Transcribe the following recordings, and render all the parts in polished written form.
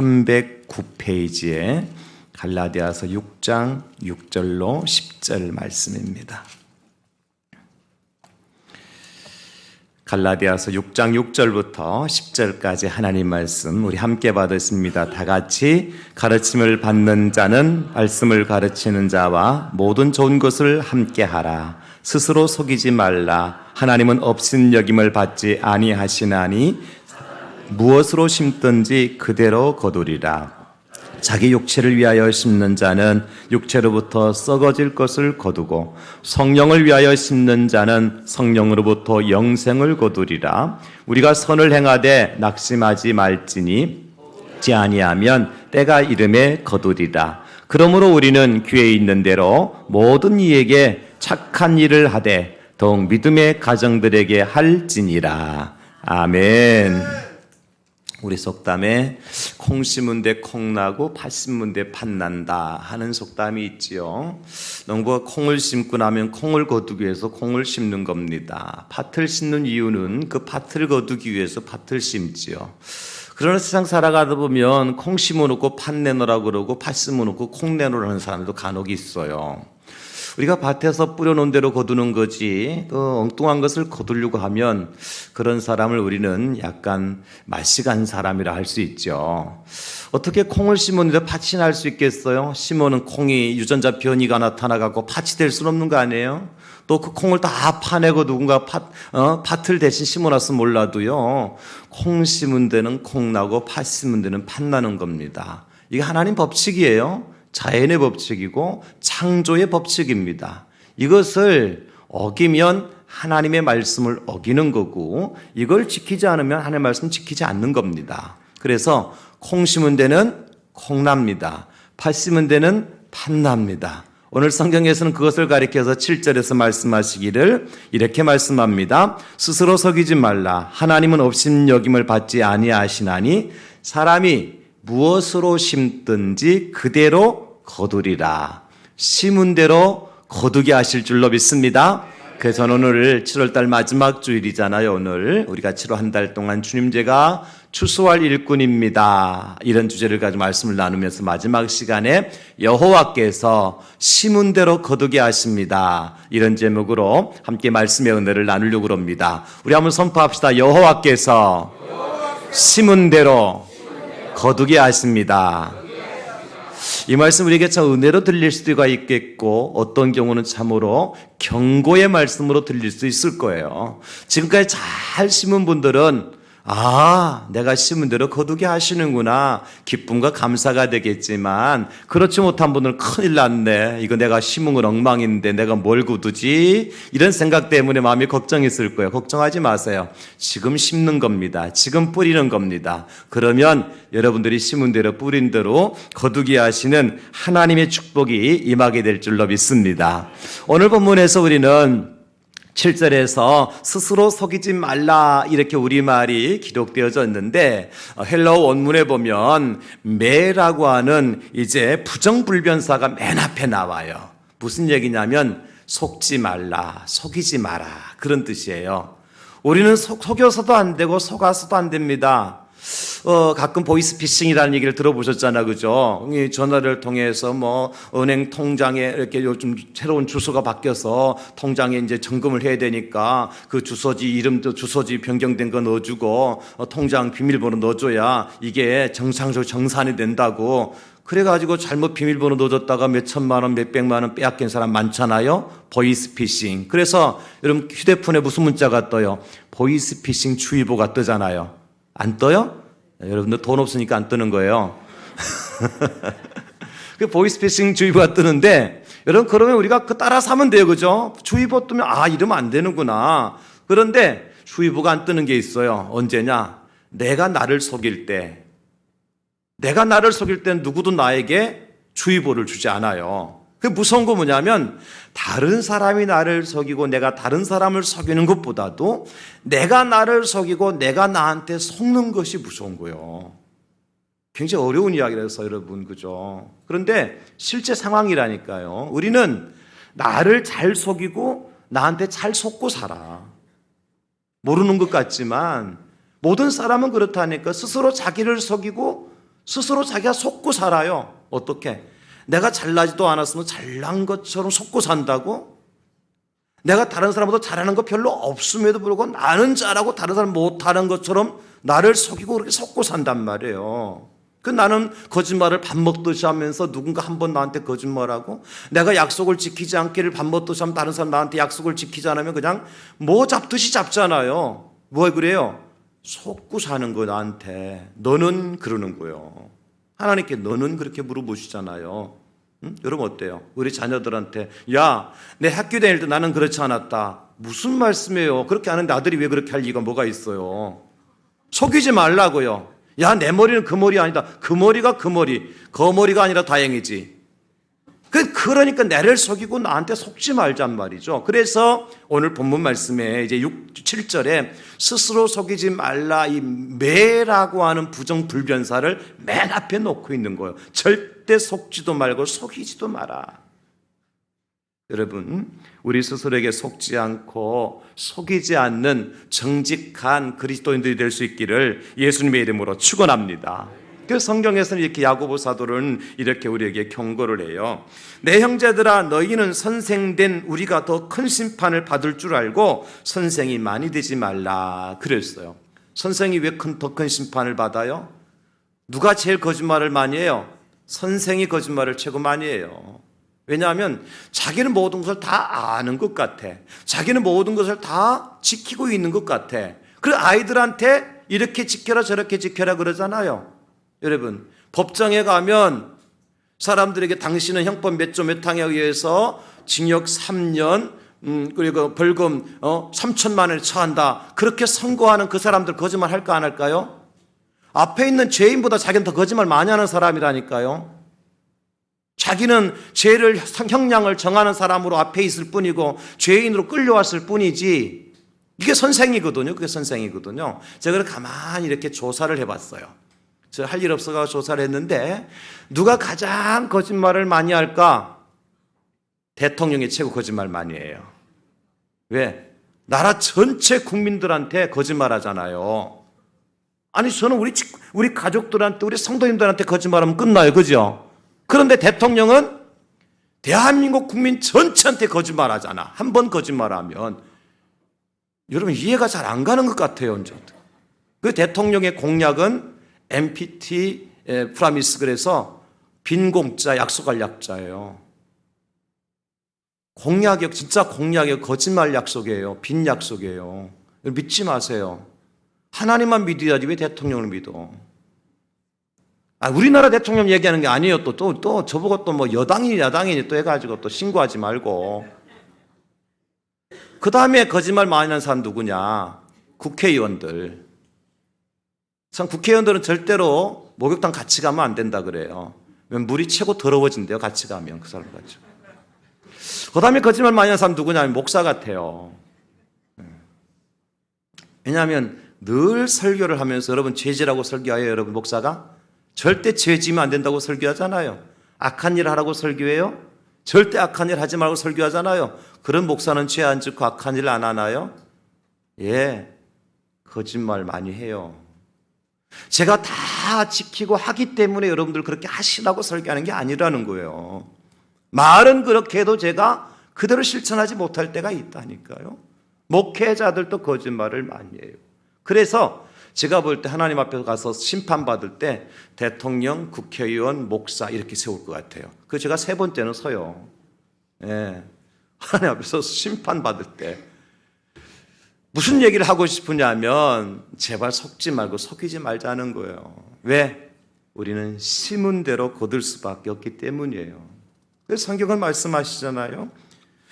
309페이지에 갈라디아서 6장 6절로 10절 말씀입니다. 갈라디아서 6장 6절부터 10절까지 하나님 말씀 우리 함께 받으십니다. 다 같이 가르침을 받는 자는 말씀을 가르치는 자와 모든 좋은 것을 함께 하라. 스스로 속이지 말라. 하나님은 업신여김을 받지 아니하시나니 무엇으로 심든지 그대로 거두리라. 자기 육체를 위하여 심는 자는 육체로부터 썩어질 것을 거두고 성령을 위하여 심는 자는 성령으로부터 영생을 거두리라. 우리가 선을 행하되 낙심하지 말지니 지 아니하면 때가 이름에 거두리라. 그러므로 우리는 귀에 있는 대로 모든 이에게 착한 일을 하되 더욱 믿음의 가정들에게 할지니라. 아멘. 우리 속담에 콩 심은 데 콩 나고 팥 심은 데 팥 난다 하는 속담이 있지요. 농부가 콩을 심고 나면 콩을 거두기 위해서 콩을 심는 겁니다. 팥을 심는 이유는 그 팥을 거두기 위해서 팥을 심지요. 그러나 세상 살아가다 보면 콩 심어놓고 팥 내놓으라고 그러고 팥 심어놓고 콩 내놓으라는 사람도 간혹 있어요. 우리가 밭에서 뿌려놓은 대로 거두는 거지 또 엉뚱한 것을 거두려고 하면 그런 사람을 우리는 약간 맛이 간 사람이라 할 수 있죠. 어떻게 콩을 심었는데 팥이 날 수 있겠어요? 심어놓은 콩이 유전자 변이가 나타나갖고 팥이 될 수는 없는 거 아니에요? 또 그 콩을 다 파내고 누군가 팥을 대신 심어놨으면 몰라도요, 콩 심은 데는 콩 나고 팥 심은 데는 팥 나는 겁니다. 이게 하나님 법칙이에요. 자연의 법칙이고 창조의 법칙입니다. 이것을 어기면 하나님의 말씀을 어기는 거고 이걸 지키지 않으면 하나님의 말씀 지키지 않는 겁니다. 그래서 콩 심은 데는 콩 납니다. 팥 심은 데는 팥 납니다. 오늘 성경에서는 그것을 가리켜서 7절에서 말씀하시기를 이렇게 말씀합니다. 스스로 속이지 말라. 하나님은 업신여김을 받지 아니하시나니 사람이 무엇으로 심든지 그대로 거두리라. 심은 대로 거두게 하실 줄로 믿습니다. 그래서 오늘 7월달 마지막 주일이잖아요. 오늘 우리가 7월 한 달 동안 주님 제가 추수할 일꾼입니다. 이런 주제를 가지고 말씀을 나누면서 마지막 시간에 여호와께서 심은 대로 거두게 하십니다. 이런 제목으로 함께 말씀의 은혜를 나누려고 합니다. 우리 한번 선포합시다. 여호와께서 심은 대로 거두게 하십니다. 이 말씀 우리에게 참 은혜로 들릴 수도 있겠고 어떤 경우는 참으로 경고의 말씀으로 들릴 수 있을 거예요. 지금까지 잘 심은 분들은 내가 심은 대로 거두게 하시는구나, 기쁨과 감사가 되겠지만, 그렇지 못한 분들은 큰일 났네, 이거 내가 심은 건 엉망인데 내가 뭘 거두지, 이런 생각 때문에 마음이 걱정했을 거예요. 걱정하지 마세요. 지금 심는 겁니다. 지금 뿌리는 겁니다. 그러면 여러분들이 심은 대로 뿌린 대로 거두게 하시는 하나님의 축복이 임하게 될 줄로 믿습니다. 오늘 본문에서 우리는 7절에서 스스로 속이지 말라 이렇게 우리말이 기록되어져 있는데 헬라어 원문에 보면 매라고 하는 이제 부정불변사가 맨 앞에 나와요. 무슨 얘기냐면 속지 말라, 속이지 마라, 그런 뜻이에요. 우리는 속여서도 안 되고 속아서도 안 됩니다. 가끔 보이스피싱이라는 얘기를 들어보셨잖아, 그죠? 전화를 통해서 은행 통장에 이렇게 요즘 새로운 주소가 바뀌어서 통장에 이제 점검을 해야 되니까 그 주소지 이름도 주소지 변경된 거 넣어주고 통장 비밀번호 넣어줘야 이게 정상적으로 정산이 된다고. 그래가지고 잘못 비밀번호 넣어줬다가 몇 천만 원, 몇 백만 원 빼앗긴 사람 많잖아요. 보이스피싱. 그래서 여러분 휴대폰에 무슨 문자가 떠요? 보이스피싱 주의보가 뜨잖아요. 안 떠요? 여러분들 돈 없으니까 안 뜨는 거예요. 그 보이스피싱 주의보가 뜨는데, 여러분 그러면 우리가 그 따라서 하면 돼요, 그죠? 주의보 뜨면 이러면 안 되는구나. 그런데 주의보가 안 뜨는 게 있어요. 언제냐? 내가 나를 속일 때 누구도 나에게 주의보를 주지 않아요. 그 무서운 거 뭐냐면 다른 사람이 나를 속이고 내가 다른 사람을 속이는 것보다도 내가 나를 속이고 내가 나한테 속는 것이 무서운 거예요. 굉장히 어려운 이야기라서 여러분, 그죠? 그런데 실제 상황이라니까요. 우리는 나를 잘 속이고 나한테 잘 속고 살아. 모르는 것 같지만 모든 사람은 그렇다니까. 스스로 자기를 속이고 스스로 자기가 속고 살아요. 어떻게? 내가 잘나지도 않았으면 잘난 것처럼 속고 산다고? 내가 다른 사람보다 잘하는 거 별로 없음에도 불구하고 나는 잘하고 다른 사람 못하는 것처럼 나를 속이고 그렇게 속고 산단 말이에요. 나는 거짓말을 밥 먹듯이 하면서 누군가 한 번 나한테 거짓말하고, 내가 약속을 지키지 않기를 밥 먹듯이 하면 다른 사람 나한테 약속을 지키지 않으면 그냥 뭐 잡듯이 잡잖아요. 뭐 그래요? 속고 사는 거 나한테. 너는 그러는 거예요. 하나님께 너는 그렇게 물어보시잖아요. 응? 여러분 어때요? 우리 자녀들한테 야, 내 학교 다닐 때 나는 그렇지 않았다. 무슨 말씀이에요? 그렇게 하는데 아들이 왜 그렇게 할 이유가 뭐가 있어요? 속이지 말라고요. 야, 내 머리는 그 머리 아니다. 그 머리가 그 머리. 그 머리가 아니라 다행이지. 그러니까 나를 속이고 나한테 속지 말잔 말이죠. 그래서 오늘 본문 말씀에 이제 7절에 스스로 속이지 말라, 이 매라고 하는 부정불변사를 맨 앞에 놓고 있는 거예요. 절대 속지도 말고 속이지도 마라. 여러분, 우리 스스로에게 속지 않고 속이지 않는 정직한 그리스도인들이 될 수 있기를 예수님의 이름으로 축원합니다. 그래서 성경에서는 이렇게 야고보 사도는 이렇게 우리에게 경고를 해요. 내 형제들아, 너희는 선생된 우리가 더 큰 심판을 받을 줄 알고 선생이 많이 되지 말라 그랬어요. 선생이 왜 더 큰 심판을 받아요? 누가 제일 거짓말을 많이 해요? 선생이 거짓말을 최고 많이 해요. 왜냐하면 자기는 모든 것을 다 아는 것 같아. 자기는 모든 것을 다 지키고 있는 것 같아. 그래서 아이들한테 이렇게 지켜라 저렇게 지켜라 그러잖아요. 여러분, 법정에 가면 사람들에게 당신은 형법 몇 조 몇 항에 의해서 징역 3년 그리고 벌금 3천만 원을 처한다. 그렇게 선고하는 그 사람들 거짓말 할까 안 할까요? 앞에 있는 죄인보다 자기는 더 거짓말 많이 하는 사람이라니까요. 자기는 죄를 형량을 정하는 사람으로 앞에 있을 뿐이고 죄인으로 끌려왔을 뿐이지. 이게 선생이거든요. 그게 선생이거든요. 제가 가만히 이렇게 조사를 해봤어요. 저 할 일 없어서 조사를 했는데 누가 가장 거짓말을 많이 할까? 대통령이 최고 거짓말 많이 해요. 왜? 나라 전체 국민들한테 거짓말 하잖아요. 아니 저는 우리 가족들한테 우리 성도님들한테 거짓말하면 끝나요. 그죠? 그런데 대통령은 대한민국 국민 전체한테 거짓말 하잖아. 한 번 거짓말하면 여러분 이해가 잘 안 가는 것 같아요. 그 대통령의 공약은 MPT 프라미스, 그래서 빈공짜 약속할 약자예요. 공약이 진짜 공약이에요. 거짓말 약속이에요. 빈 약속이에요. 믿지 마세요. 하나님만 믿어야지 왜 대통령을 믿어? 우리나라 대통령 얘기하는 게 아니에요. 또 저보고 또 뭐 여당이니 야당이니 또 해가지고 또 신고하지 말고. 그 다음에 거짓말 많이 하는 사람 누구냐? 국회의원들. 참 국회의원들은 절대로 목욕탕 같이 가면 안 된다 그래요. 물이 최고 더러워진대요. 같이 가면 그 사람 가지고. 그 다음에 거짓말 많이 하는 사람 누구냐면 목사 같아요. 왜냐하면 늘 설교를 하면서 여러분 죄지라고 설교해요. 여러분 목사가 절대 죄지면 안 된다고 설교하잖아요. 악한 일 하라고 설교해요. 절대 악한 일 하지 말고 설교하잖아요. 그런 목사는 죄 안 짓고 악한 일 안 하나요? 예, 거짓말 많이 해요. 제가 다 지키고 하기 때문에 여러분들 그렇게 하시라고 설교하는 게 아니라는 거예요. 말은 그렇게 해도 제가 그대로 실천하지 못할 때가 있다니까요. 목회자들도 거짓말을 많이 해요. 그래서 제가 볼 때 하나님 앞에 가서 심판받을 때 대통령, 국회의원, 목사 이렇게 세울 것 같아요. 그 제가 세 번째는 서요. 예. 하나님 앞에서 심판받을 때 무슨 얘기를 하고 싶으냐면 제발 속지 말고 속이지 말자는 거예요. 왜? 우리는 심은 대로 거둘 수밖에 없기 때문이에요. 그래서 성경은 말씀하시잖아요.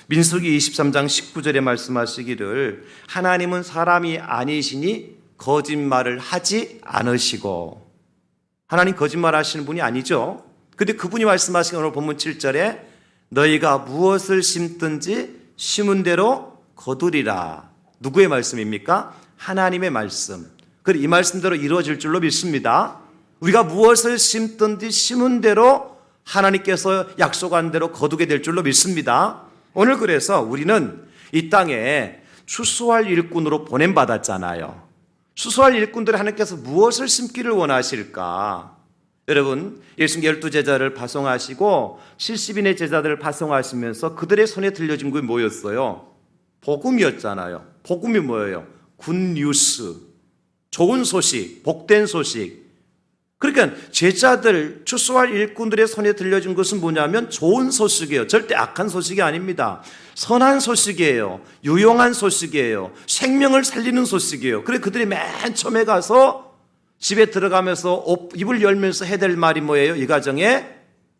민수기 23장 19절에 말씀하시기를 하나님은 사람이 아니시니 거짓말을 하지 않으시고. 하나님 거짓말 하시는 분이 아니죠. 근데 그분이 말씀하신 오늘 본문 7절에 너희가 무엇을 심든지 심은 대로 거두리라. 누구의 말씀입니까? 하나님의 말씀. 그리고 이 말씀대로 이루어질 줄로 믿습니다. 우리가 무엇을 심든지 심은 대로 하나님께서 약속한 대로 거두게 될 줄로 믿습니다. 오늘 그래서 우리는 이 땅에 추수할 일꾼으로 보냄받았잖아요. 추수할 일꾼들이 하나님께서 무엇을 심기를 원하실까? 여러분, 예수님 12제자를 파송하시고 70인의 제자들을 파송하시면서 그들의 손에 들려진 게 뭐였어요? 복음이었잖아요. 복음이 뭐예요? 굿뉴스, 좋은 소식, 복된 소식. 그러니까 제자들, 추수할 일꾼들의 손에 들려진 것은 뭐냐면 좋은 소식이에요. 절대 악한 소식이 아닙니다. 선한 소식이에요. 유용한 소식이에요. 생명을 살리는 소식이에요. 그래 그들이 맨 처음에 가서 집에 들어가면서 입을 열면서 해야 될 말이 뭐예요? 이 가정에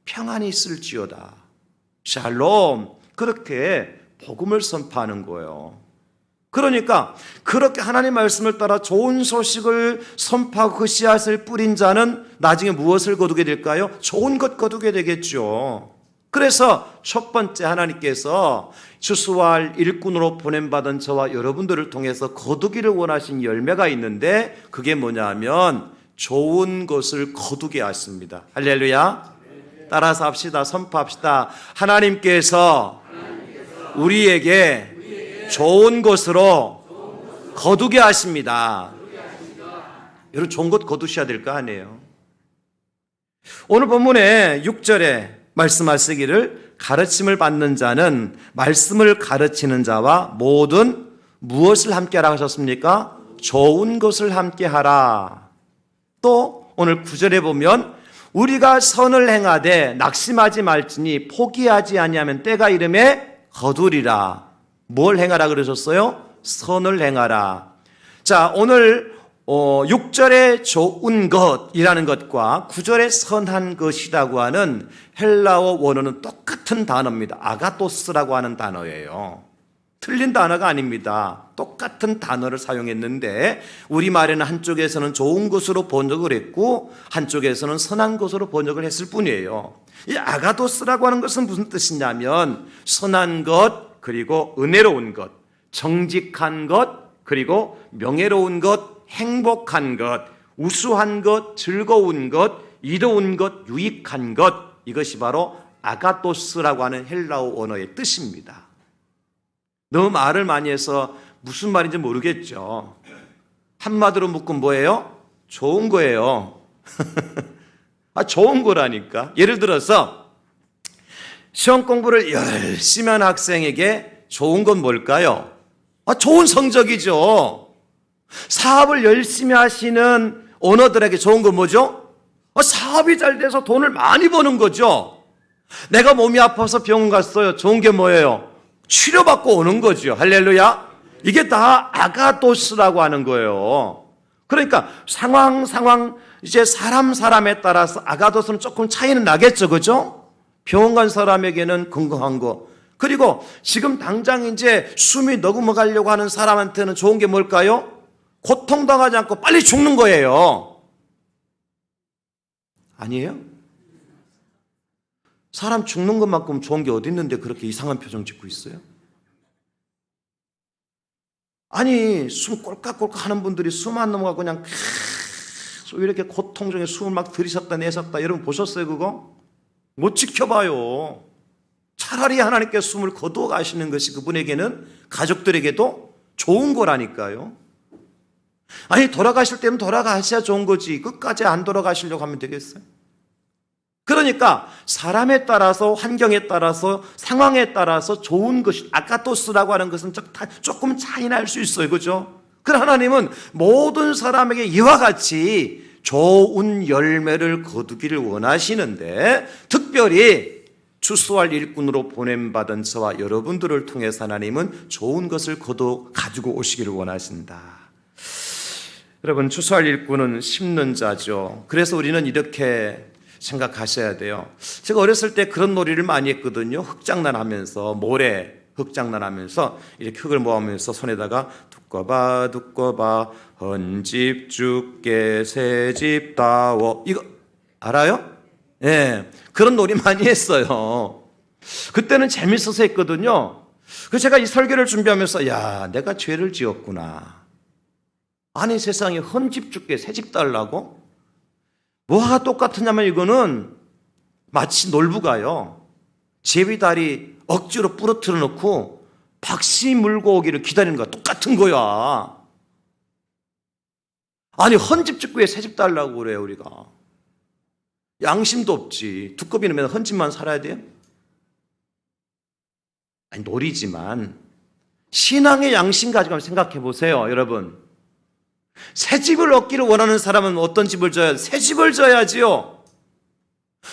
평안이 있을지어다. 샬롬. 그렇게 복음을 선포하는 거예요. 그러니까 그렇게 하나님 말씀을 따라 좋은 소식을 선포하고 그 씨앗을 뿌린 자는 나중에 무엇을 거두게 될까요? 좋은 것 거두게 되겠죠. 그래서 첫 번째 하나님께서 추수할 일꾼으로 보냄받은 저와 여러분들을 통해서 거두기를 원하신 열매가 있는데 그게 뭐냐면 좋은 것을 거두게 하십니다. 할렐루야. 따라서 합시다. 선포합시다. 하나님께서 우리에게 좋은 것으로 거두게 하십니다. 여러분 좋은 것 거두셔야 될 거 아니에요. 오늘 본문의 6절에 말씀하시기를 가르침을 받는 자는 말씀을 가르치는 자와 모든 무엇을 함께 하라 하셨습니까? 좋은 것을 함께 하라. 또 오늘 9절에 보면 우리가 선을 행하되 낙심하지 말지니 포기하지 아니하면 때가 이름에 거두리라. 뭘 행하라 그러셨어요? 선을 행하라. 자, 오늘 6절의 좋은 것이라는 것과 9절의 선한 것이라고 하는 헬라어 원어는 똑같은 단어입니다. 아가토스라고 하는 단어예요. 틀린 단어가 아닙니다. 똑같은 단어를 사용했는데 우리말에는 한쪽에서는 좋은 것으로 번역을 했고 한쪽에서는 선한 것으로 번역을 했을 뿐이에요. 이 아가토스라고 하는 것은 무슨 뜻이냐면 선한 것, 그리고 은혜로운 것, 정직한 것, 그리고 명예로운 것, 행복한 것, 우수한 것, 즐거운 것, 이로운 것, 유익한 것, 이것이 바로 아가토스라고 하는 헬라어 언어의 뜻입니다. 너무 말을 많이 해서 무슨 말인지 모르겠죠. 한마디로 묶으면 뭐예요? 좋은 거예요. 좋은 거라니까. 예를 들어서 시험 공부를 열심히 한 학생에게 좋은 건 뭘까요? 좋은 성적이죠. 사업을 열심히 하시는 오너들에게 좋은 건 뭐죠? 사업이 잘 돼서 돈을 많이 버는 거죠. 내가 몸이 아파서 병원 갔어요. 좋은 게 뭐예요? 치료받고 오는 거죠. 할렐루야. 이게 다 아가토스라고 하는 거예요. 그러니까 상황 이제 사람에 따라서 아가토스는 조금 차이는 나겠죠. 그죠? 병원 간 사람에게는 건강한 거, 그리고 지금 당장 이제 숨이 넘어가려고 하는 사람한테는 좋은 게 뭘까요? 고통당하지 않고 빨리 죽는 거예요. 아니에요? 사람 죽는 것만큼 좋은 게 어디 있는데 그렇게 이상한 표정 짓고 있어요? 아니, 숨 꼴깍꼴깍 하는 분들이 숨 안 넘어가고 그냥 계속 이렇게 고통 중에 숨을 막 들이셨다 내셨다, 여러분 보셨어요 그거? 못 지켜봐요. 차라리 하나님께 숨을 거두어 가시는 것이 그분에게는, 가족들에게도 좋은 거라니까요. 아니, 돌아가실 때는 돌아가셔야 좋은 거지 끝까지 안 돌아가시려고 하면 되겠어요? 그러니까 사람에 따라서, 환경에 따라서, 상황에 따라서 좋은 것이, 아가토스라고 하는 것은 조금 차이 날 수 있어요. 그죠? 그러나 하나님은 모든 사람에게 이와 같이 좋은 열매를 거두기를 원하시는데, 특별히 추수할 일꾼으로 보냄받은 저와 여러분들을 통해서 하나님은 좋은 것을 가지고 오시기를 원하신다. 여러분, 추수할 일꾼은 심는 자죠. 그래서 우리는 이렇게 생각하셔야 돼요. 제가 어렸을 때 그런 놀이를 많이 했거든요. 흙장난하면서, 모래 흙장난하면서 이렇게 흙을 모으면서 손에다가 두꺼봐 헌집 주께 새집 다워, 이거 알아요? 예, 그런 놀이 많이 했어요. 그때는 재밌어서 했거든요. 그래서 제가 이 설교를 준비하면서 야, 내가 죄를 지었구나. 아니, 세상에 헌집 주께 새집 달라고? 뭐가 똑같으냐면 이거는 마치 놀부가요, 제비다리 억지로 부러뜨려 놓고 박씨 물고 오기를 기다리는 거야. 똑같은 거야. 아니, 헌집 짓고 왜 새집 달라고 그래요 우리가? 양심도 없지. 두꺼비는 맨날 헌집만 살아야 돼요? 아니, 놀이지만 신앙의 양심 가지고 한번 생각해 보세요, 여러분. 새 집을 얻기를 원하는 사람은 어떤 집을 져야 돼? 새 집을 져야지요.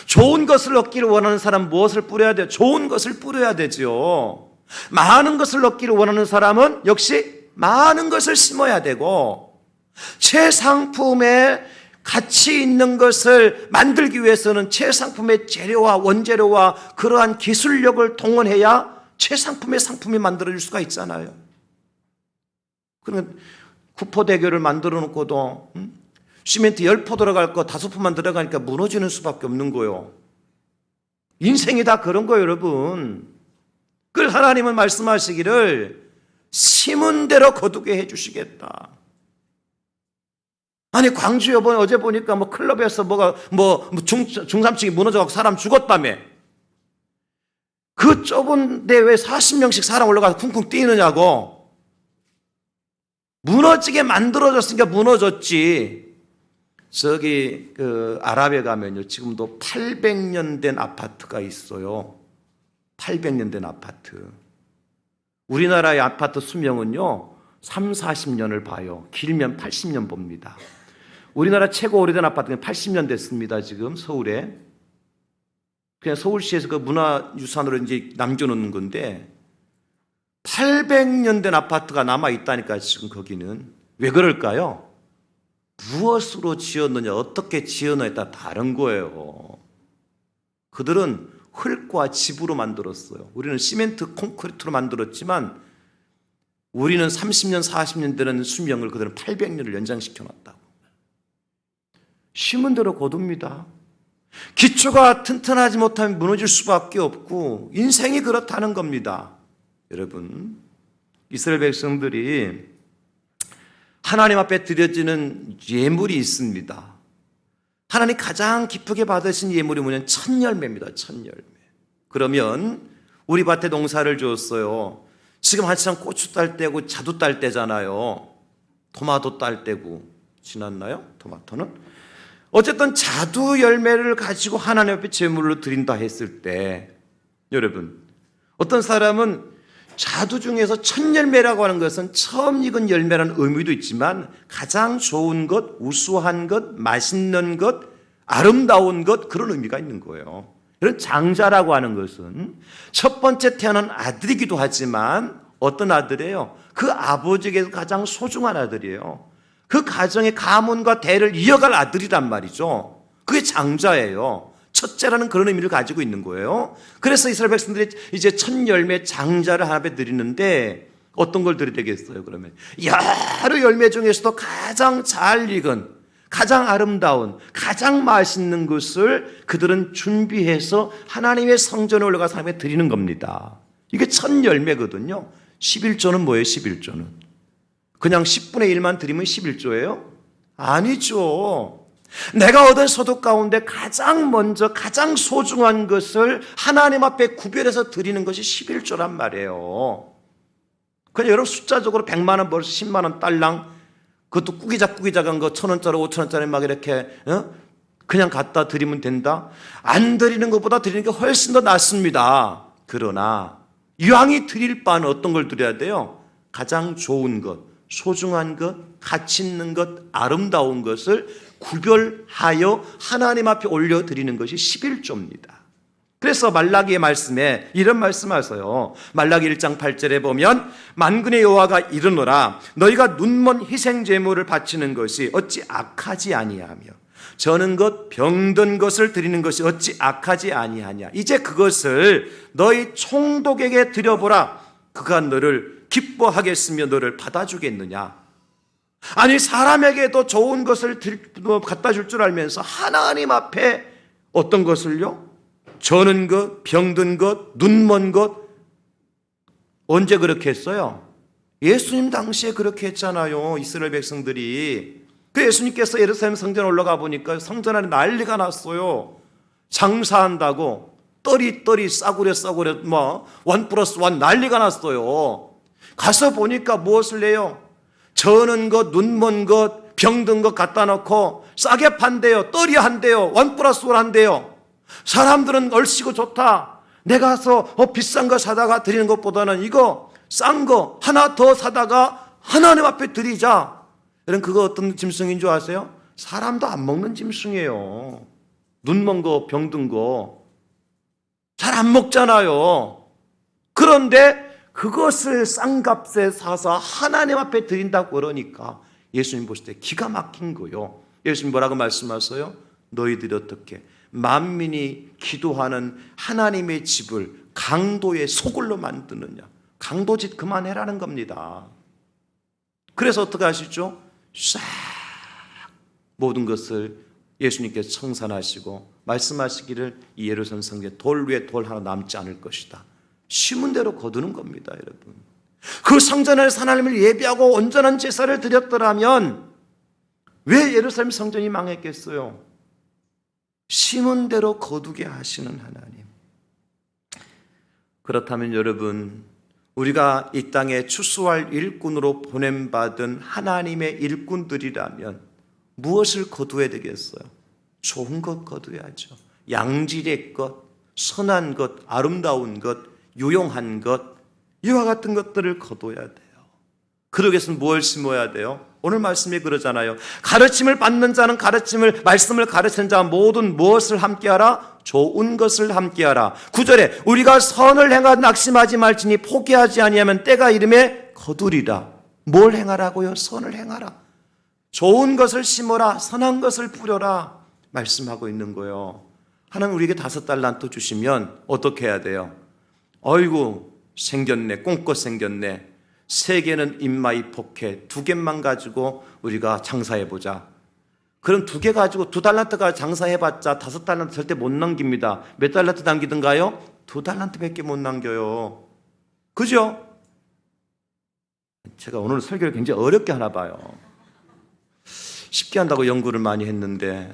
좋은 것을 얻기를 원하는 사람은 무엇을 뿌려야 돼요? 좋은 것을 뿌려야 되죠. 많은 것을 얻기를 원하는 사람은 역시 많은 것을 심어야 되고, 최상품의 가치 있는 것을 만들기 위해서는 최상품의 재료와 원재료와 그러한 기술력을 동원해야 최상품의 상품이 만들어질 수가 있잖아요. 그러면 구포대교를 만들어 놓고도 시멘트 10포 들어갈 거 5포만 들어가니까 무너지는 수밖에 없는 거예요. 인생이 다 그런 거예요, 여러분. 그래서 하나님은 말씀하시기를 심은 대로 거두게 해주시겠다. 아니, 광주 여번 어제 보니까 뭐 클럽에서 중삼층이 무너져갖고 사람 죽었다며. 그 좁은 데 왜 40명씩 사람 올라가서 쿵쿵 뛰느냐고. 무너지게 만들어졌으니까 무너졌지. 저기 아랍에 가면요, 지금도 800년 된 아파트가 있어요. 800년 된 아파트. 우리나라의 아파트 수명은요 3, 40년을 봐요. 길면 80년 봅니다. 우리나라 최고 오래된 아파트는 80년 됐습니다. 지금 서울에. 그냥 서울시에서 그 문화유산으로 이제 남겨놓는 건데 800년 된 아파트가 남아있다니까. 지금 거기는 왜 그럴까요? 무엇으로 지었느냐, 어떻게 지었느냐에 따라 다른 거예요. 그들은 흙과 집으로 만들었어요. 우리는 시멘트 콘크리트로 만들었지만 우리는 30년 40년 되는 수명을 그들은 800년을 연장시켜놨다고. 심은 대로 거둡니다. 기초가 튼튼하지 못하면 무너질 수밖에 없고 인생이 그렇다는 겁니다. 여러분, 이스라엘 백성들이 하나님 앞에 드려지는 예물이 있습니다. 하나님 가장 기쁘게 받으신 예물이 뭐냐면 첫 열매입니다. 첫 열매. 그러면 우리 밭에 농사를 지었어요. 지금 한참 고추 딸 때고 자두 딸 때잖아요. 토마토 딸 때고. 지났나요? 토마토는? 어쨌든 자두 열매를 가지고 하나님 앞에 제물로 드린다 했을 때, 여러분, 어떤 사람은 자두 중에서 첫 열매라고 하는 것은 처음 익은 열매라는 의미도 있지만 가장 좋은 것, 우수한 것, 맛있는 것, 아름다운 것, 그런 의미가 있는 거예요. 이런 장자라고 하는 것은 첫 번째 태어난 아들이기도 하지만 어떤 아들이에요? 그 아버지에게서 가장 소중한 아들이에요. 그 가정의 가문과 대를 이어갈 아들이란 말이죠. 그게 장자예요. 첫째라는 그런 의미를 가지고 있는 거예요. 그래서 이스라엘 백성들이 이제 첫 열매 장자를 하나 앞에 드리는데 어떤 걸 드려야 되겠어요? 그러면 여러 열매 중에서도 가장 잘 익은, 가장 아름다운, 가장 맛있는 것을 그들은 준비해서 하나님의 성전에 올라가서 하나님께 드리는 겁니다. 이게 첫 열매거든요. 11조는 뭐예요? 11조는 그냥 10분의 1만 드리면 11조예요? 아니죠. 내가 얻은 소득 가운데 가장 먼저 가장 소중한 것을 하나님 앞에 구별해서 드리는 것이 11조란 말이에요. 그냥 여러분 숫자적으로 100만 원 벌써 10만 원 딸랑, 그것도 꾸기작한 거 1,000원짜리 5,000원짜리 막 이렇게 그냥 갖다 드리면 된다? 안 드리는 것보다 드리는 게 훨씬 더 낫습니다. 그러나 이왕이 드릴 바는 어떤 걸 드려야 돼요? 가장 좋은 것, 소중한 것, 가치 있는 것, 아름다운 것을 구별하여 하나님 앞에 올려드리는 것이 11조입니다. 그래서 말라기의 말씀에 이런 말씀하세요. 말라기 1장 8절에 보면 만군의 여호와가 이르노라 너희가 눈먼 희생제물을 바치는 것이 어찌 악하지 아니하며 저는 것 병든 것을 드리는 것이 어찌 악하지 아니하냐. 이제 그것을 너희 총독에게 드려보라. 그가 너를 기뻐하겠으며 너를 받아주겠느냐. 아니 사람에게도 좋은 것을 갖다 줄 줄 알면서 하나님 앞에 어떤 것을요? 저는 것, 병든 것, 눈먼 것. 언제 그렇게 했어요? 예수님 당시에 그렇게 했잖아요. 이스라엘 백성들이. 그 예수님께서 예루살렘 성전에 올라가 보니까 성전 안에 난리가 났어요. 장사한다고 떨이 싸구려 1+1 난리가 났어요. 가서 보니까 무엇을 해요? 저는 것, 눈먼 것, 병든 것 갖다 놓고 싸게 판대요. 떨이 한대요. 1+1 한대요. 사람들은 얼씨구 좋다. 내가 가서 비싼 거 사다가 드리는 것보다는 이거 싼 거 하나 더 사다가 하나님 앞에 드리자. 여러분 그거 어떤 짐승인 줄 아세요? 사람도 안 먹는 짐승이에요. 눈 먼 거, 병든 거 잘 안 먹잖아요. 그런데 그것을 싼 값에 사서 하나님 앞에 드린다고 그러니까 예수님 보실 때 기가 막힌 거요. 예수님 뭐라고 말씀하세요? 너희들이 어떻게 만민이 기도하는 하나님의 집을 강도의 소굴로 만드느냐. 강도짓 그만해라는 겁니다. 그래서 어떻게 하시죠? 싹 모든 것을 예수님께서 청산하시고 말씀하시기를 이 예루살렘 성전에 돌 위에 돌 하나 남지 않을 것이다. 심은 대로 거두는 겁니다, 여러분. 그 성전에서 하나님을 예배하고 온전한 제사를 드렸더라면 왜 예루살렘 성전이 망했겠어요? 심은 대로 거두게 하시는 하나님. 그렇다면 여러분, 우리가 이 땅에 추수할 일꾼으로 보냄받은 하나님의 일꾼들이라면 무엇을 거두어야 되겠어요? 좋은 것 거두어야죠. 양질의 것, 선한 것, 아름다운 것, 유용한 것, 이와 같은 것들을 거둬야 돼요. 그러기 위해서는 무엇을 심어야 돼요? 오늘 말씀에 그러잖아요. 가르침을 받는 자는 말씀을 가르치는 자 모든 무엇을 함께하라? 좋은 것을 함께하라. 9절에 우리가 선을 행하여 낙심하지 말지니 포기하지 아니하면 때가 이름에 거두리라. 뭘 행하라고요? 선을 행하라. 좋은 것을 심어라. 선한 것을 뿌려라. 말씀하고 있는 거예요. 하나님 우리에게 5달란트 주시면 어떻게 해야 돼요? 어이구 생겼네. 꽁껏 생겼네. 3개는 인마이 포켓, 2개만 가지고 우리가 장사해보자. 그럼 2개 가지고 2달란트가 장사해봤자 5달란트 절대 못 남깁니다. 몇 달란트 남기든가요? 2달란트밖에 못 남겨요. 그죠? 제가 오늘 설교를 굉장히 어렵게 하나 봐요. 쉽게 한다고 연구를 많이 했는데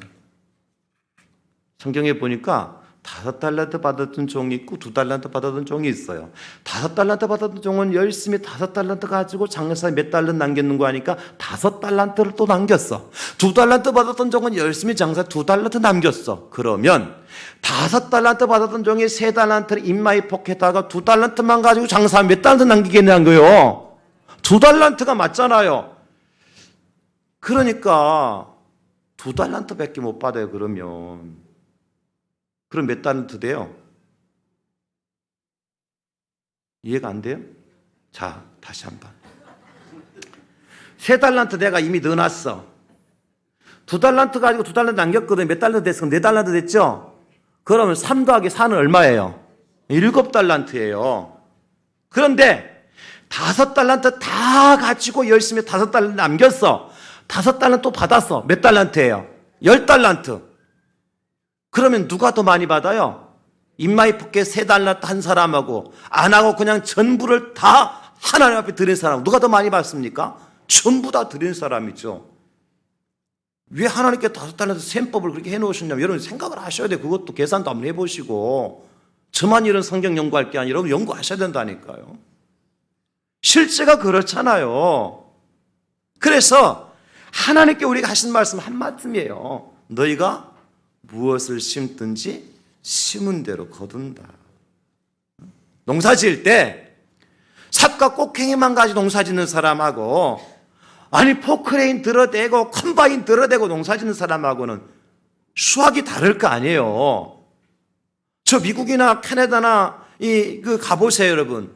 성경에 보니까 5달란트 받았던 종이 있고 2달란트 받았던 종이 있어요. 5달란트 받았던 종은 열심히 5달란트 가지고 장사에 몇 달란트 남겼는 거 하니까 5달란트를 또 남겼어. 2달란트 받았던 종은 열심히 장사에 2달란트 남겼어. 그러면 5달란트 받았던 종이 3달란트를 인마이 포켓하다가 2달란트만 가지고 장사에 몇 달란트 남기겠냐는 거예요. 2달란트가 맞잖아요. 그러니까 2달란트밖에 못 받아요. 그러면 그럼 몇 달란트 돼요? 이해가 안 돼요? 자, 다시 한번. 3달란트 내가 이미 넣어놨어. 2달란트 가지고 2달란트 남겼거든. 몇 달란트 됐어? 4달란트 됐죠? 그러면 3 더하기 4는 얼마예요? 7달란트예요. 그런데 5달란트 다 가지고 열심히 5달란트 남겼어. 5달란트 또 받았어. 몇 달란트예요? 10달란트. 그러면 누가 더 많이 받아요? 인마이 포켓 3달란트 한 사람하고 안 하고 그냥 전부를 다 하나님 앞에 드린 사람 누가 더 많이 받습니까? 전부 다 드린 사람이죠. 왜 하나님께 5달란트 셈법을 그렇게 해놓으셨냐면 여러분 생각을 하셔야 돼요. 그것도 계산도 한번 해보시고 저만 이런 성경 연구할 게 아니라 여러분 연구하셔야 된다니까요. 실제가 그렇잖아요. 그래서 하나님께 우리가 하신 말씀 한 말씀이에요. 너희가 무엇을 심든지 심은 대로 거둔다. 농사 지을 때 삽과 꼭행이만 가지고 농사 짓는 사람하고 아니 포크레인 들어대고 컴바인 들어대고 농사 짓는 사람하고는 수확이 다를 거 아니에요. 저 미국이나 캐나다나 그 가보세요, 여러분.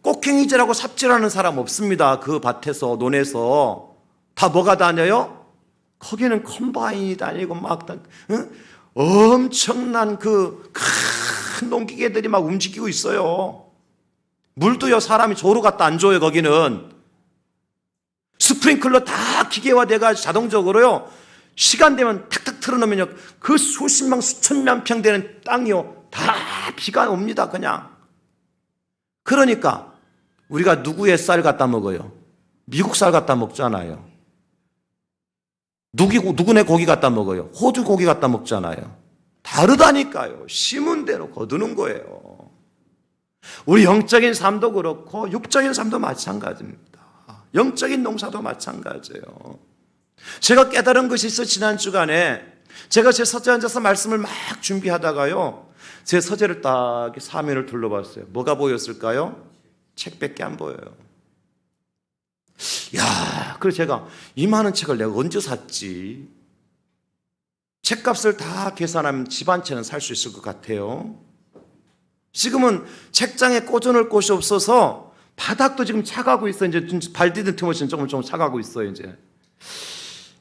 꼭행이질하고 삽질하는 사람 없습니다. 그 밭에서 논에서 다 뭐가 다녀요? 거기는 컴바인이 다니고 막 엄청난 그 큰 농기계들이 막 움직이고 있어요. 물도요 사람이 조로 갖다 안 줘요. 거기는 스프링클러 다 기계화돼가지고 자동적으로요 시간 되면 탁탁 틀어놓으면요 그 수십만 수천만 평 되는 땅이요 다 비가 옵니다. 그냥. 그러니까 우리가 누구의 쌀 갖다 먹어요? 미국 쌀 갖다 먹잖아요. 누구네 고기 갖다 먹어요? 호주 고기 갖다 먹잖아요. 다르다니까요. 심은 대로 거두는 거예요. 우리 영적인 삶도 그렇고 육적인 삶도 마찬가지입니다. 영적인 농사도 마찬가지예요. 제가 깨달은 것이 있어. 지난 주간에 제가 제 서재에 앉아서 말씀을 막 준비하다가요, 제 서재를 딱 사면을 둘러봤어요. 뭐가 보였을까요? 책밖에 안 보여요. 야, 그래서 제가 이 많은 책을 내가 언제 샀지? 책값을 다 계산하면 집 한 채는 살 수 있을 것 같아요. 지금은 책장에 꽂아놓을 곳이 없어서 바닥도 지금 차가고 있어요. 이제 발 디딘 틈없이 조금 차가고 있어요. 이제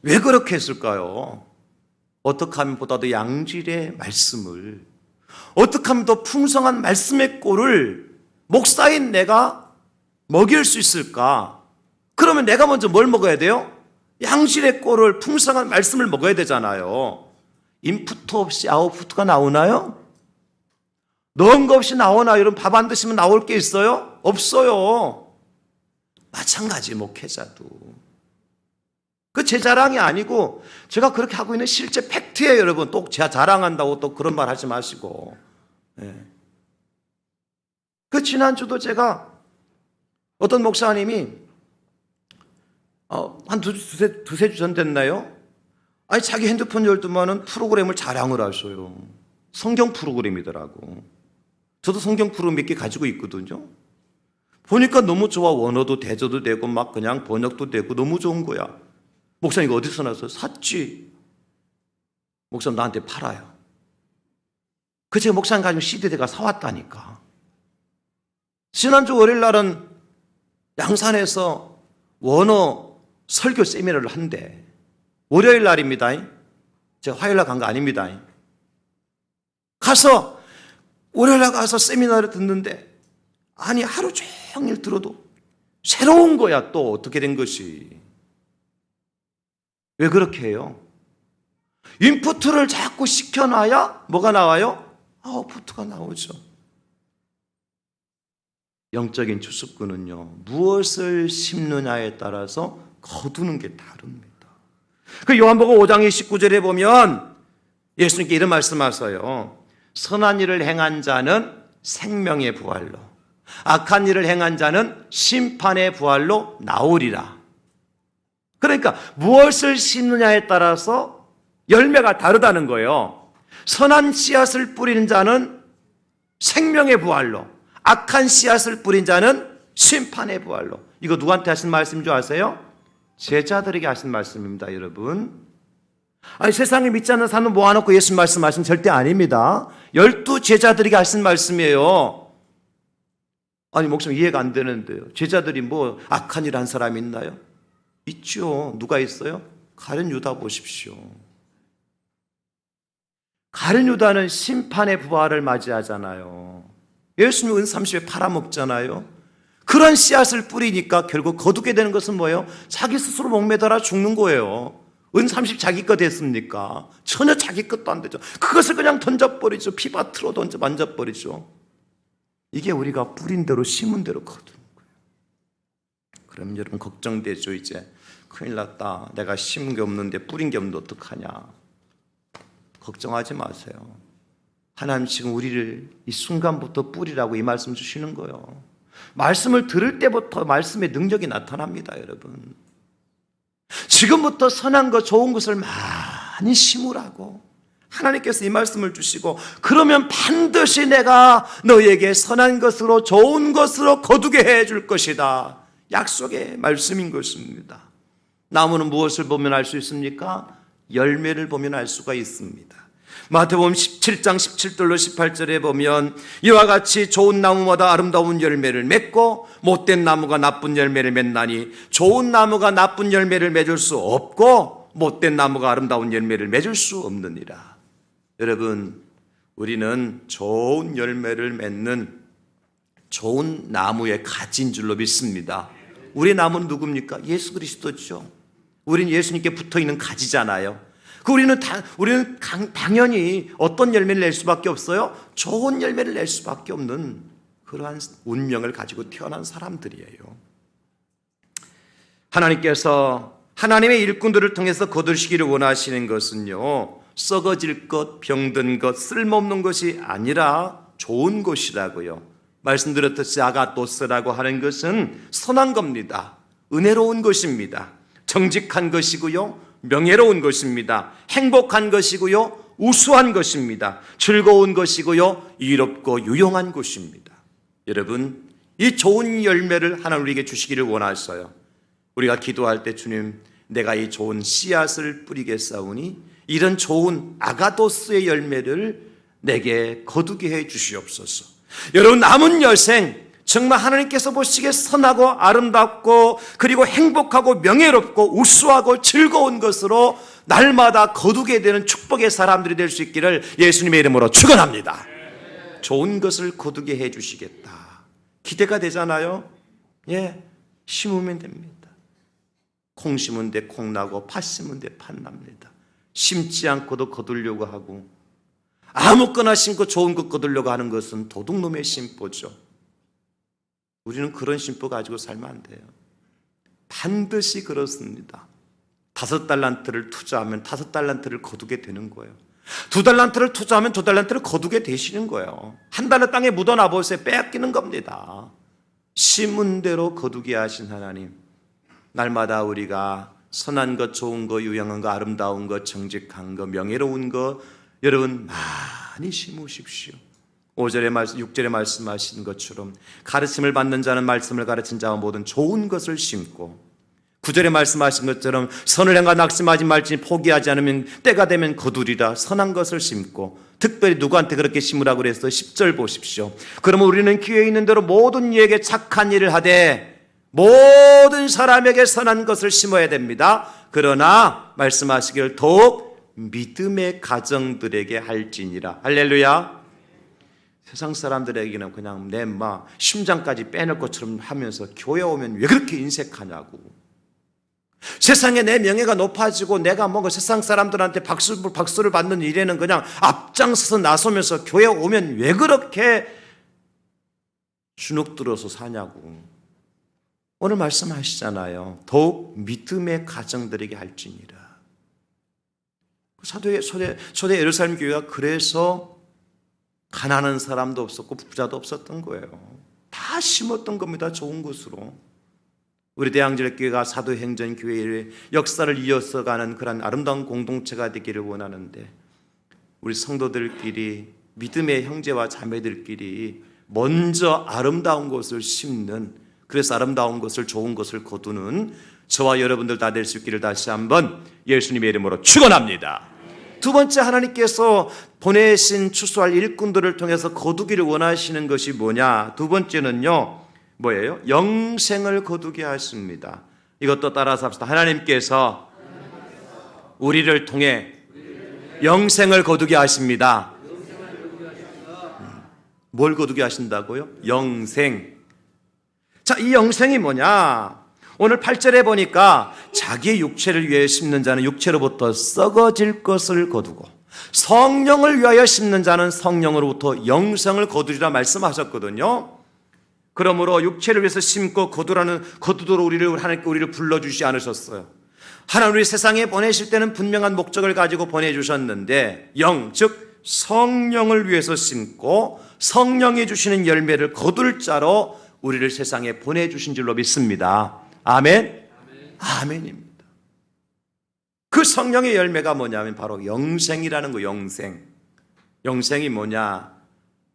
왜 그렇게 했을까요? 어떻게 하면 보다도 양질의 말씀을, 어떻게 하면 더 풍성한 말씀의 꼴을 목사인 내가 먹일 수 있을까? 그러면 내가 먼저 뭘 먹어야 돼요? 양질의 꼴을, 풍성한 말씀을 먹어야 되잖아요. 인푸트 없이 아웃푸트가 나오나요? 넣은 거 없이 나오나요? 여러분, 밥 안 드시면 나올 게 있어요? 없어요. 마찬가지 목회자도. 그 제 자랑이 아니고 제가 그렇게 하고 있는 실제 팩트예요. 여러분, 또 제가 자랑한다고 또 그런 말 하지 마시고. 네. 그 지난주도 제가 어떤 목사님이 한 두세 주 전 됐나요? 아니, 자기 핸드폰 열두면은 프로그램을 자랑을 하셔요. 성경 프로그램이더라고. 저도 성경 프로그램 몇 개 가지고 있거든요. 보니까 너무 좋아. 원어도 대조도 되고 막 그냥 번역도 되고 너무 좋은 거야. 목사님, 이거 어디서 났어요? 샀지. 목사님, 나한테 팔아요. 그 제가 목사님 가지고 CD대가 사왔다니까. 지난주 월요일 날은 양산에서 원어 설교 세미나를 한대. 월요일 날입니다. 제가 화요일 날 간 거 아닙니다. 가서 월요일 날 가서 세미나를 듣는데, 아니, 하루 종일 들어도 새로운 거야. 또 어떻게 된 것이. 왜 그렇게 해요? 인푸트를 자꾸 시켜놔야 뭐가 나와요? 아웃푸트가 나오죠. 영적인 추수꾼은요, 무엇을 심느냐에 따라서 거두는 게 다릅니다. 그 요한복음 5장 29절에 보면 예수님께 이런 말씀하세요. 선한 일을 행한 자는 생명의 부활로, 악한 일을 행한 자는 심판의 부활로 나오리라. 그러니까 무엇을 심느냐에 따라서 열매가 다르다는 거예요. 선한 씨앗을 뿌리는 자는 생명의 부활로, 악한 씨앗을 뿌린 자는 심판의 부활로. 이거 누구한테 하신 말씀인 줄 아세요? 제자들에게 하신 말씀입니다, 여러분. 아니, 세상에 믿지 않는 사람은 모아놓고 예수님 말씀하신 절대 아닙니다. 12 제자들에게 하신 말씀이에요. 아니, 목사님, 이해가 안 되는데요. 제자들이 뭐 악한 일 한 사람이 있나요? 있죠. 누가 있어요? 가룟 유다 보십시오. 가룟 유다는 심판의 부활을 맞이하잖아요. 예수님 은 30에 팔아먹잖아요. 그런 씨앗을 뿌리니까 결국 거두게 되는 것은 뭐예요? 자기 스스로 목매달아 죽는 거예요. 은 30 자기 것 됐습니까? 전혀 자기 것도 안 되죠. 그것을 그냥 던져버리죠. 피밭으로 만져버리죠. 이게 우리가 뿌린 대로 심은 대로 거두는 거예요. 그럼 여러분 걱정되죠. 이제 큰일 났다. 내가 심은 게 없는데 뿌린 게 없는데 어떡하냐. 걱정하지 마세요. 하나님 지금 우리를 이 순간부터 뿌리라고 이 말씀 주시는 거예요. 말씀을 들을 때부터 말씀의 능력이 나타납니다, 여러분. 지금부터 선한 것, 좋은 것을 많이 심으라고 하나님께서 이 말씀을 주시고, 그러면 반드시 내가 너에게 선한 것으로 좋은 것으로 거두게 해줄 것이다. 약속의 말씀인 것입니다. 나무는 무엇을 보면 알 수 있습니까? 열매를 보면 알 수가 있습니다. 마태복음 17장 17절로 18절에 보면 이와 같이 좋은 나무마다 아름다운 열매를 맺고 못된 나무가 나쁜 열매를 맺나니 좋은 나무가 나쁜 열매를 맺을 수 없고 못된 나무가 아름다운 열매를 맺을 수 없느니라. 여러분, 우리는 좋은 열매를 맺는 좋은 나무에 가진 줄로 믿습니다. 우리 나무는 누굽니까? 예수 그리스도죠. 우리는 예수님께 붙어있는 가지잖아요. 우리는 당연히 어떤 열매를 낼 수밖에 없어요? 좋은 열매를 낼 수밖에 없는 그러한 운명을 가지고 태어난 사람들이에요. 하나님께서 하나님의 일꾼들을 통해서 거두시기를 원하시는 것은요, 썩어질 것, 병든 것, 쓸모없는 것이 아니라 좋은 것이라고요. 말씀드렸듯이 아가토스라고 하는 것은 선한 겁니다. 은혜로운 것입니다. 정직한 것이고요, 명예로운 것입니다. 행복한 것이고요, 우수한 것입니다. 즐거운 것이고요, 이롭고 유용한 것입니다. 여러분, 이 좋은 열매를 하나님 우리에게 주시기를 원하셔요. 우리가 기도할 때 주님, 내가 이 좋은 씨앗을 뿌리겠사오니 이런 좋은 아가도스의 열매를 내게 거두게 해 주시옵소서. 여러분, 남은 여생 정말 하나님께서 보시기에 선하고 아름답고 그리고 행복하고 명예롭고 우수하고 즐거운 것으로 날마다 거두게 되는 축복의 사람들이 될 수 있기를 예수님의 이름으로 축원합니다. 좋은 것을 거두게 해 주시겠다. 기대가 되잖아요. 예, 심으면 됩니다. 콩 심은 데 콩 나고 팥 심은 데 팥 납니다. 심지 않고도 거두려고 하고 아무거나 심고 좋은 것 거두려고 하는 것은 도둑놈의 심보죠. 우리는 그런 심보 가지고 살면 안 돼요. 반드시 그렇습니다. 5달란트를 투자하면 5달란트를 거두게 되는 거예요. 2달란트를 투자하면 2달란트를 거두게 되시는 거예요. 한 달러 땅에 묻어놔 보세요. 빼앗기는 겁니다. 심은 대로 거두게 하신 하나님, 날마다 우리가 선한 것, 좋은 것, 유용한 것, 아름다운 것, 정직한 것, 명예로운 것 여러분 많이 심으십시오. 5절의 말씀, 6절에 말씀하신 것처럼 가르침을 받는 자는 말씀을 가르친 자와 모든 좋은 것을 심고 9절에 말씀하신 것처럼 선을 행하 낙심하지 말지니 포기하지 않으면 때가 되면 거두리라. 선한 것을 심고 특별히 누구한테 그렇게 심으라고 그랬어요? 10절 보십시오. 그러면 우리는 기회 있는 대로 모든 이에게 착한 일을 하되 모든 사람에게 선한 것을 심어야 됩니다. 그러나 말씀하시기를 더욱 믿음의 가정들에게 할지니라. 할렐루야. 세상 사람들에게는 그냥 내 심장까지 빼낼 것처럼 하면서 교회 오면 왜 그렇게 인색하냐고. 세상에 내 명예가 높아지고 내가 뭔가 세상 사람들한테 박수를 받는 일에는 그냥 앞장서서 나서면서 교회 오면 왜 그렇게 주눅들어서 사냐고. 오늘 말씀하시잖아요. 더욱 믿음의 가정들에게 할지니라. 초대 예루살렘 교회가 그래서 가난한 사람도 없었고 부자도 없었던 거예요. 다 심었던 겁니다. 좋은 것으로. 우리 대항전교회가 사도행전 교회의 역사를 이어서 가는 그런 아름다운 공동체가 되기를 원하는데 우리 성도들끼리 믿음의 형제와 자매들끼리 먼저 아름다운 것을 심는, 그래서 아름다운 것을 좋은 것을 거두는 저와 여러분들 다 될 수 있기를 다시 한번 예수님의 이름으로 축원합니다. 두 번째, 하나님께서 보내신 추수할 일꾼들을 통해서 거두기를 원하시는 것이 뭐냐? 두 번째는요, 뭐예요? 영생을 거두게 하십니다. 이것도 따라서 합시다. 하나님께서 우리를 통해 영생을 거두게 하십니다. 뭘 거두게 하신다고요? 영생. 자, 이 영생이 뭐냐? 오늘 8절에 보니까 자기의 육체를 위해 심는 자는 육체로부터 썩어질 것을 거두고 성령을 위하여 심는 자는 성령으로부터 영생을 거두리라 말씀하셨거든요. 그러므로 육체를 위해서 심고 거두도록 하나님께 우리를 불러주시지 않으셨어요. 하나님 우리 세상에 보내실 때는 분명한 목적을 가지고 보내주셨는데 즉 성령을 위해서 심고 성령이 주시는 열매를 거둘 자로 우리를 세상에 보내주신 줄로 믿습니다. 아멘? 아멘입니다. 그 성령의 열매가 뭐냐면 바로 영생이라는 거. 영생이 뭐냐?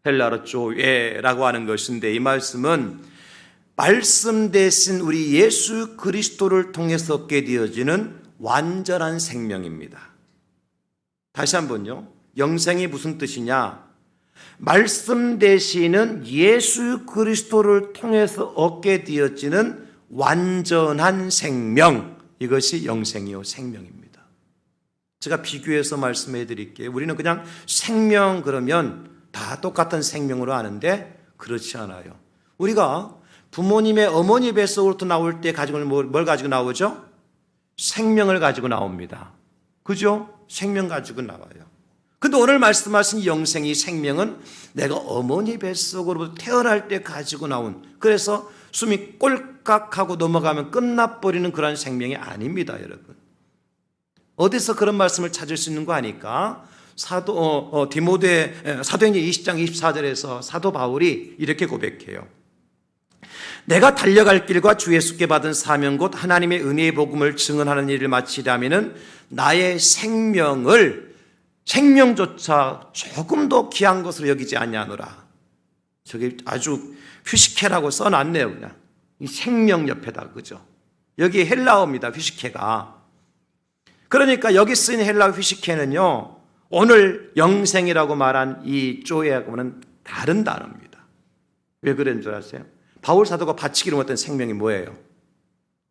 헬라로 조에라고 하는 것인데 이 말씀은 말씀 대신 우리 예수 그리스도를 통해서 얻게 되어지는 완전한 생명입니다. 다시 한번요. 영생이 무슨 뜻이냐? 말씀 대신은 예수 그리스도를 통해서 얻게 되어지는 완전한 생명, 이것이 영생이요 생명입니다. 제가 비교해서 말씀해 드릴게요. 우리는 그냥 생명 그러면 다 똑같은 생명으로 아는데 그렇지 않아요. 우리가 부모님의 어머니 뱃속으로부터 나올 때 가지고 뭘 가지고 나오죠? 생명을 가지고 나옵니다. 그죠? 생명 가지고 나와요. 근데 오늘 말씀하신 영생이 생명은 내가 어머니 뱃속으로부터 태어날 때 가지고 나온, 그래서 숨이 꼴깍하고 넘어가면 끝나버리는 그런 생명이 아닙니다, 여러분. 어디서 그런 말씀을 찾을 수 있는 거 아니까? 사도행전 20장 24절에서 사도 바울이 이렇게 고백해요. 내가 달려갈 길과 주 예수께 받은 사명 곧 하나님의 은혜의 복음을 증언하는 일을 마치려면은 나의 생명조차 조금도 귀한 것으로 여기지 아니하노라. 저기 아주 퓨시케라고 써놨네요. 그냥 이 생명 옆에다, 그죠? 여기 헬라어입니다. 퓨시케가. 그러니까 여기 쓰인 헬라어 퓨시케는요, 오늘 영생이라고 말한 이 쪼에하고는 다른 단어입니다. 왜 그런 줄 아세요? 바울 사도가 바치기로 했던 생명이 뭐예요?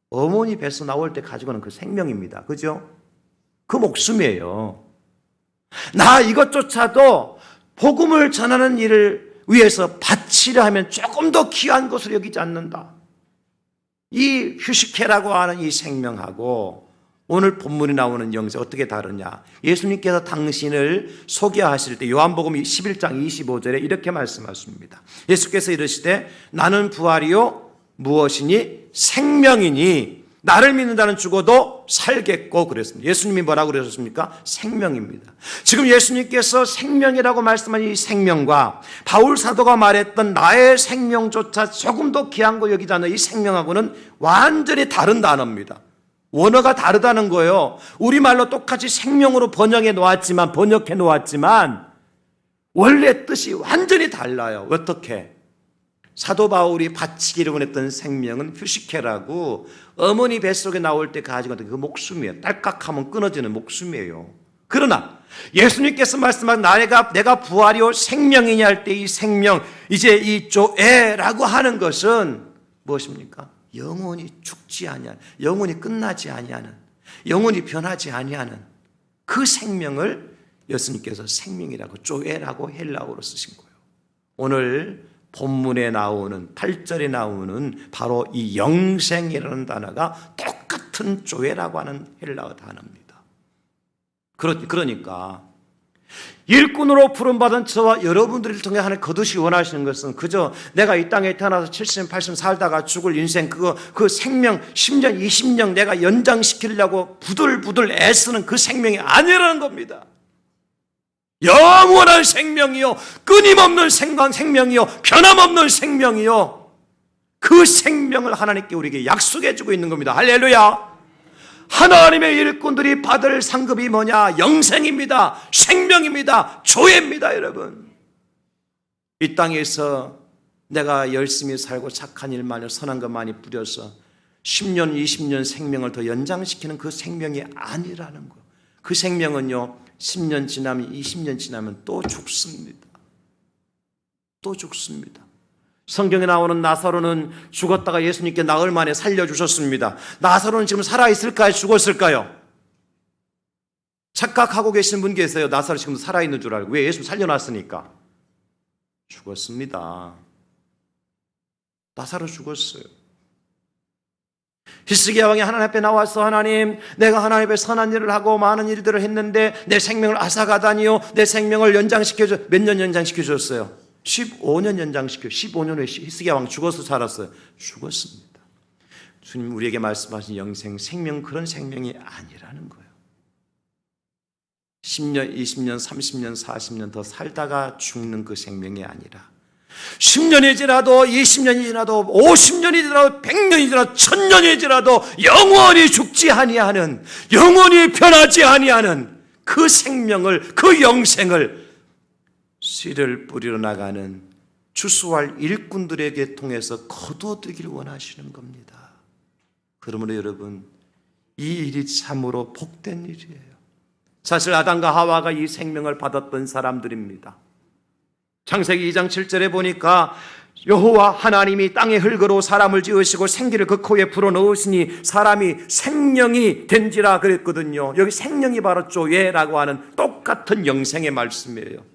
어머니 뱃에서 나올 때 가지고는 그 생명입니다. 그죠? 그 목숨이에요. 나 이것조차도 복음을 전하는 일을 위해서 바치려 하면 조금 더 귀한 것으로 여기지 않는다. 이 휴식해라고 하는 이 생명하고 오늘 본문에 나오는 영생 어떻게 다르냐? 예수님께서 당신을 소개하실 때 요한복음 11장 25절에 이렇게 말씀하십니다. 예수께서 이르시되 나는 부활이요 무엇이니 생명이니 나를 믿는 자는 죽어도 살겠고 그랬습니다. 예수님이 뭐라고 그러셨습니까? 생명입니다. 지금 예수님께서 생명이라고 말씀한 이 생명과 바울 사도가 말했던 나의 생명조차 조금 더 귀한 거 여기지 않는 이 생명하고는 완전히 다른 단어입니다. 원어가 다르다는 거예요. 우리말로 똑같이 생명으로 번역해 놓았지만 원래 뜻이 완전히 달라요. 어떻게? 사도 바울이 바치기로 원했던 생명은 휴식해라고 어머니 뱃속에 나올 때 가지고 있던 그 목숨이에요. 딸깍하면 끊어지는 목숨이에요. 그러나 예수님께서 말씀한 내가 부활이요 생명이냐 할 때 이 생명, 이제 이 조에라고 하는 것은 무엇입니까? 영원히 죽지 아니하는, 영원히 끝나지 아니하는, 영원히 변하지 아니하는 그 생명을 예수님께서 생명이라고 조에라고 헬라어로 쓰신 거예요. 오늘 본문에 나오는 8절에 나오는 바로 이 영생이라는 단어가 똑같은 조에라고 하는 헬라어 단어입니다. 그러니까 일꾼으로 부름받은 저와 여러분들을 통해 하나님 거두시 원하시는 것은 그저 내가 이 땅에 태어나서 70, 80 살다가 죽을 인생 그 생명 10년, 20년 내가 연장시키려고 부들부들 애쓰는 그 생명이 아니라는 겁니다. 영원한 생명이요, 끊임없는 생명이요, 변함없는 생명이요, 그 생명을 하나님께 우리에게 약속해 주고 있는 겁니다. 할렐루야. 하나님의 일꾼들이 받을 상급이 뭐냐? 영생입니다. 생명입니다. 조예입니다. 여러분, 이 땅에서 내가 열심히 살고 착한 일만을 선한 것 많이 뿌려서 10년, 20년 생명을 더 연장시키는 그 생명이 아니라는 거예요. 그 생명은요 10년 지나면 20년 지나면 또 죽습니다. 또 죽습니다. 성경에 나오는 나사로는 죽었다가 예수님께 나흘 만에 살려주셨습니다. 나사로는 지금 살아있을까요? 죽었을까요? 착각하고 계신 분 계세요. 나사로 지금 살아있는 줄 알고. 왜? 예수 살려놨으니까. 죽었습니다. 나사로 죽었어요. 히스기야 왕이 하나님 앞에 나와서 하나님, 내가 하나님 앞에 선한 일을 하고 많은 일들을 했는데 내 생명을 앗아가다니요, 내 생명을 연장시켜줘. 몇 년 연장시켜줬어요? 15년 연장시켜. 15년 후에 히스기야 왕 죽어서 살았어요. 죽었습니다. 주님 우리에게 말씀하신 영생, 생명, 그런 생명이 아니라는 거예요. 10년, 20년, 30년, 40년 더 살다가 죽는 그 생명이 아니라 10년이 지나도 20년이 지나도 50년이 지나도 100년이 지나도 1000년이 지나도 영원히 죽지 아니하는, 영원히 변하지 아니하는 그 생명을, 그 영생을 씨를 뿌리러 나가는 추수할 일꾼들에게 통해서 거두어들기를 원하시는 겁니다. 그러므로 여러분, 이 일이 참으로 복된 일이에요. 사실 아담과 하와가 이 생명을 받았던 사람들입니다. 창세기 2장 7절에 보니까 여호와 하나님이 땅의 흙으로 사람을 지으시고 생기를 그 코에 불어넣으시니 사람이 생명이 된지라 그랬거든요. 여기 생명이 바로 조예라고 하는 똑같은 영생의 말씀이에요.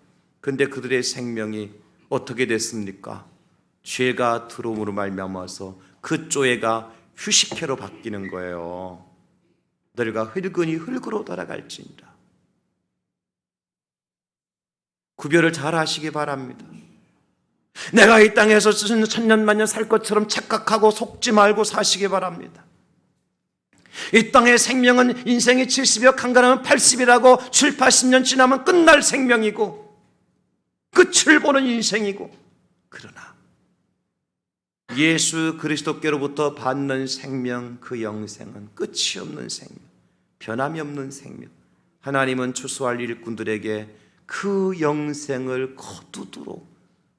그런데 그들의 생명이 어떻게 됐습니까? 죄가 들어옴으로 말미암아서 그 조예가 휴식해로 바뀌는 거예요. 너희가 흙은이 흙으로 돌아갈지니라. 구별을 잘 하시기 바랍니다. 내가 이 땅에서 천년만년 살 것처럼 착각하고 속지 말고 사시기 바랍니다. 이 땅의 생명은 인생이 70여 간간하면 80이라고 7, 80년 지나면 끝날 생명이고 끝을 보는 인생이고, 그러나 예수 그리스도께로부터 받는 생명, 그 영생은 끝이 없는 생명, 변함이 없는 생명. 하나님은 추수할 일꾼들에게 그 영생을 거두도록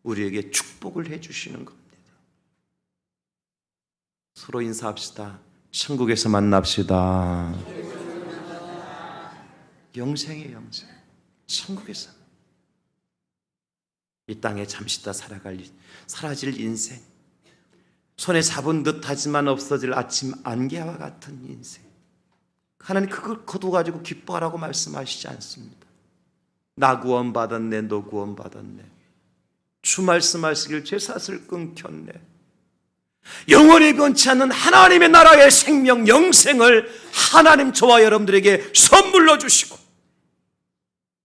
우리에게 축복을 해주시는 겁니다. 서로 인사합시다. 천국에서 만납시다. 영생의 영생. 천국에서. 이 땅에 잠시 다 사라질 인생. 손에 잡은 듯 하지만 없어질 아침 안개와 같은 인생. 하나님 그걸 거둬가지고 기뻐하라고 말씀하시지 않습니다. 나 구원받았네, 너 구원받았네. 주 말씀하시길 제 사슬 끊겼네. 영원히 변치 않는 하나님의 나라의 생명, 영생을 하나님 저와 여러분들에게 선물로 주시고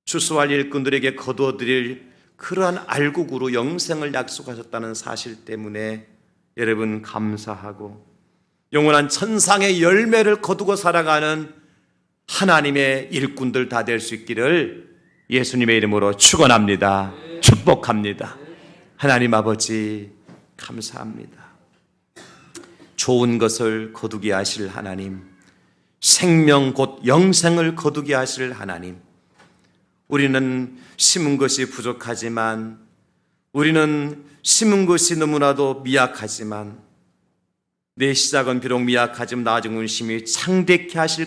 추수할 일꾼들에게 거두어드릴 그러한 알곡으로 영생을 약속하셨다는 사실 때문에 여러분 감사하고 영원한 천상의 열매를 거두고 살아가는 하나님의 일꾼들 다 될 수 있기를 예수님의 이름으로 축원합니다. 축복합니다. 하나님 아버지 감사합니다. 좋은 것을 거두게 하실 하나님, 생명 곧 영생을 거두게 하실 하나님, 우리는 심은 것이 부족하지만, 우리는 심은 것이 너무나도 미약하지만, 내 시작은 비록 미약하지만 나중은 심히 창대케 하실